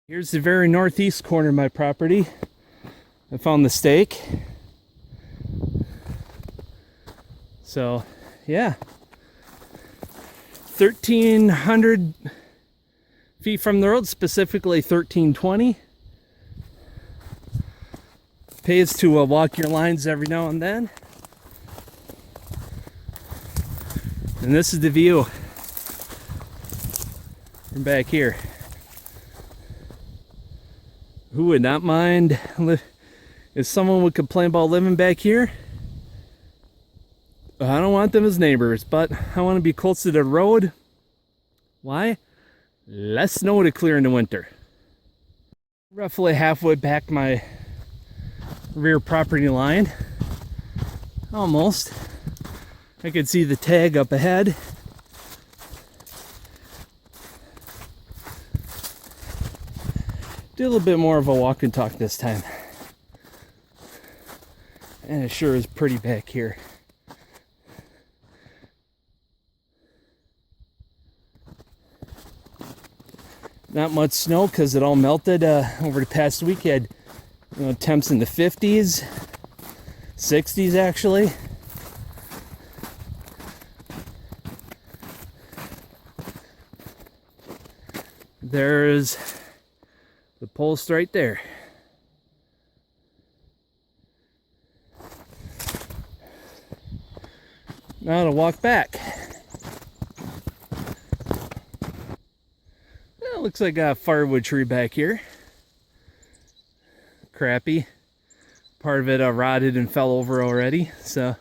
Here's the very northeast corner of my property. I found the stake. So, yeah. 1,300 feet from the road, specifically 1,320. Pays to walk your lines every now and then. And this is the view from back here. Who would not mind if someone would complain about living back here? I don't want them as neighbors, but I want to be close to the road. Why? Less snow to clear in the winter. Roughly halfway back my rear property line. Almost. I can see the tag up ahead. Do a little bit more of a walk and talk this time. And it sure is pretty back here. Not much snow because it all melted over the past week. You had temps in the 50s, 60s actually. There's the post right there. Now to walk back. Well, looks like a firewood tree back here. Crappy. Part of it rotted and fell over already, so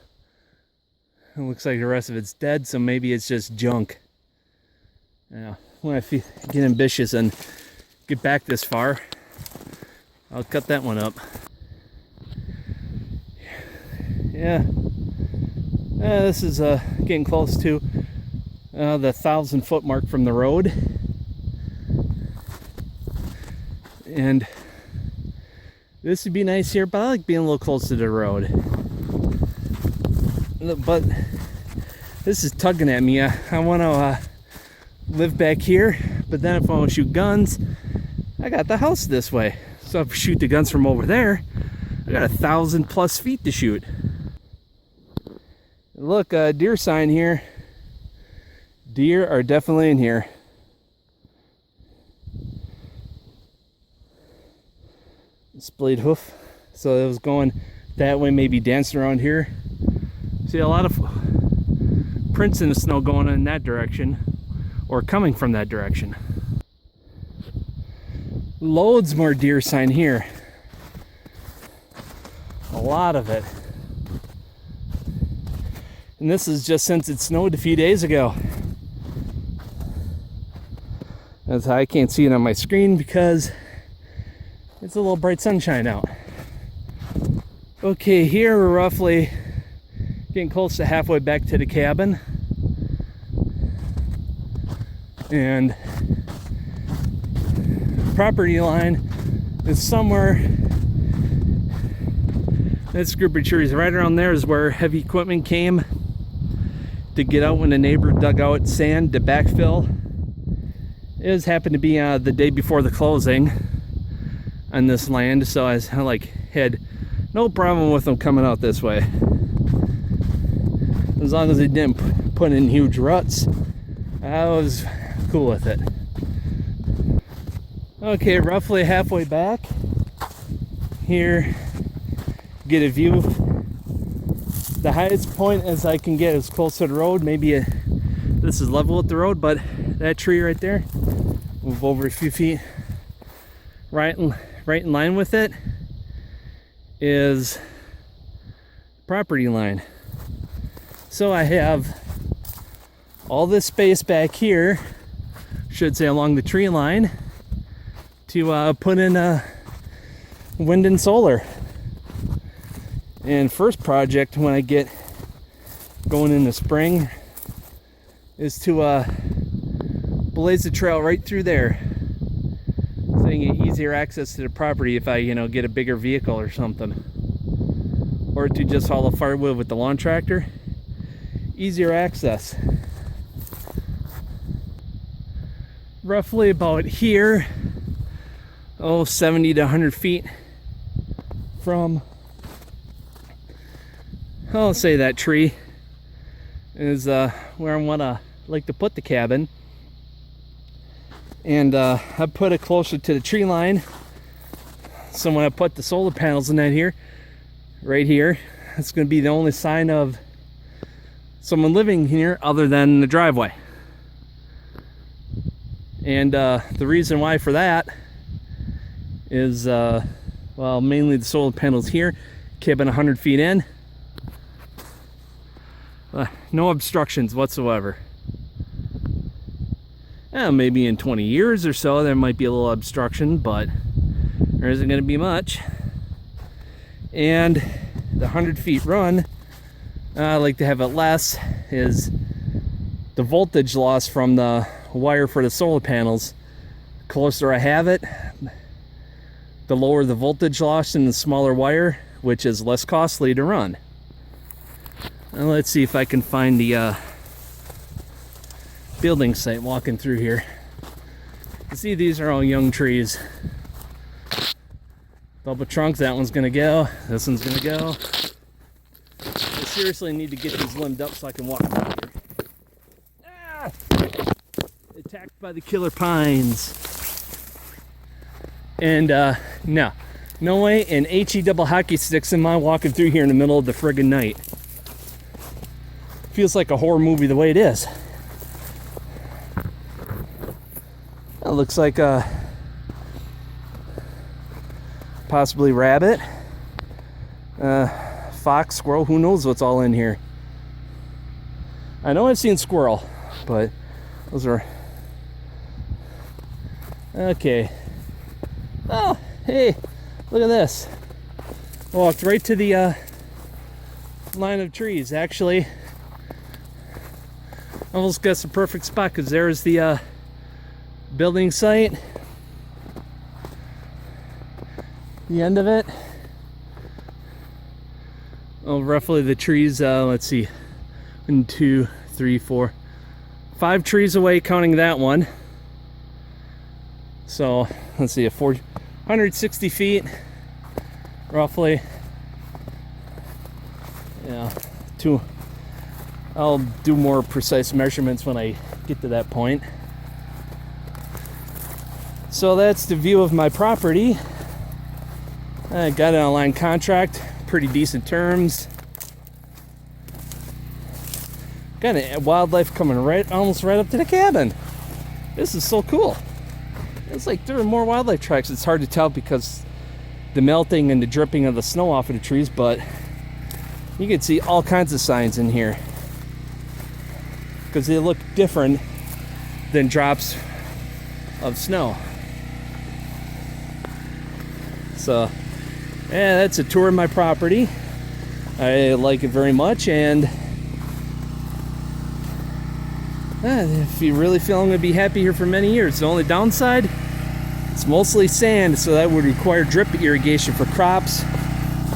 it looks like the rest of it's dead, so maybe it's just junk. Yeah, when I get ambitious and get back this far, I'll cut that one up. Yeah, this is getting close to the 1,000-foot mark from the road, and this would be nice here, but I like being a little close to the road. But this is tugging at me. I want to live back here, but then if I want to shoot guns, I got the house this way. So if I shoot the guns from over there, I got 1,000+ feet to shoot. Look, deer sign here. Deer are definitely in here. Splayed hoof. So it was going that way, maybe dancing around here. See a lot of prints in the snow going in that direction, or coming from that direction. Loads more deer sign here. A lot of it. And this is just since it snowed a few days ago. That's how I can't see it on my screen because it's a little bright sunshine out. Okay, here we're roughly getting close to halfway back to the cabin. And property line is somewhere. This group of trees right around there is where heavy equipment came to get out when the neighbor dug out sand to backfill. It was happened to be the day before the closing on this land, so I had no problem with them coming out this way, as long as they didn't put in huge ruts. I was cool with it. Okay, roughly halfway back here, get a view. The highest point as I can get is close to the road. Maybe this is level with the road, but that tree right there, move over a few feet, right in line with it is property line. So I have all this space back here, should say along the tree line, to put in wind and solar. And first project when I get going in the spring is to blaze the trail right through there, so you can get easier access to the property if I get a bigger vehicle or something, or to just haul the firewood with the lawn tractor. Easier access. Roughly about here 70 to 100 feet from, I'll say that tree is where I want to like to put the cabin. And I put it closer to the tree line. So when I put the solar panels in that here, right here, it's going to be the only sign of someone living here other than the driveway. And the reason why for that is, well, mainly the solar panels here, cabin 100 feet in. No obstructions whatsoever. Maybe in 20 years or so there might be a little obstruction, but there isn't going to be much. And the 100 feet run, I like to have it less, is the voltage loss from the wire for the solar panels. The closer I have it, the lower the voltage loss in the smaller wire, which is less costly to run. Now let's see if I can find the building site walking through here. You see, these are all young trees. Double trunks, that one's gonna go, this one's gonna go. I seriously need to get these limbed up so I can walk through here. Ah! Attacked by the killer pines. And no way an HE double hockey sticks in my walking through here in the middle of the friggin' night. Feels like a horror movie the way it is. That looks like a possibly rabbit, fox, squirrel, who knows what's all in here. I know I've seen squirrel, but those are okay. Oh, hey, look at this. I walked right to the line of trees. Actually, almost got the perfect spot because there's the building site. The end of it. Oh, roughly the trees, let's see, 1, 2, 3, 4, 5 trees away, counting that one. So let's see, 460 feet roughly. Yeah, I'll do more precise measurements when I get to that point. So that's the view of my property. I got an online contract, pretty decent terms. Got wildlife coming almost right up to the cabin. This is so cool. It's like there are more wildlife tracks. It's hard to tell because the melting and the dripping of the snow off of the trees, but you can see all kinds of signs in here because they look different than drops of snow. So yeah, that's a tour of my property. I like it very much, and if you really feel I'm going to be happy here for many years. The only downside, it's mostly sand, so that would require drip irrigation for crops,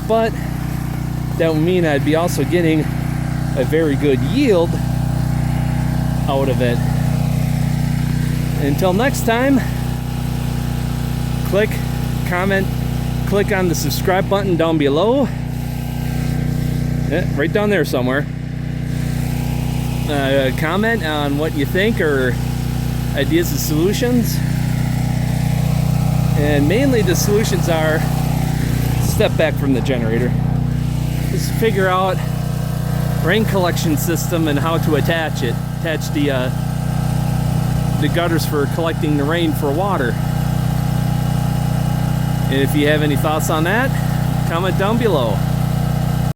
but that would mean I'd be also getting a very good yield out of it. Until next time, click, comment, click on the subscribe button down below. Yeah, right down there somewhere. Comment on what you think or ideas and solutions. And mainly the solutions are step back from the generator. Just figure out rain collection system and how to attach it. Attach the gutters for collecting the rain for water. And if you have any thoughts on that, comment down below.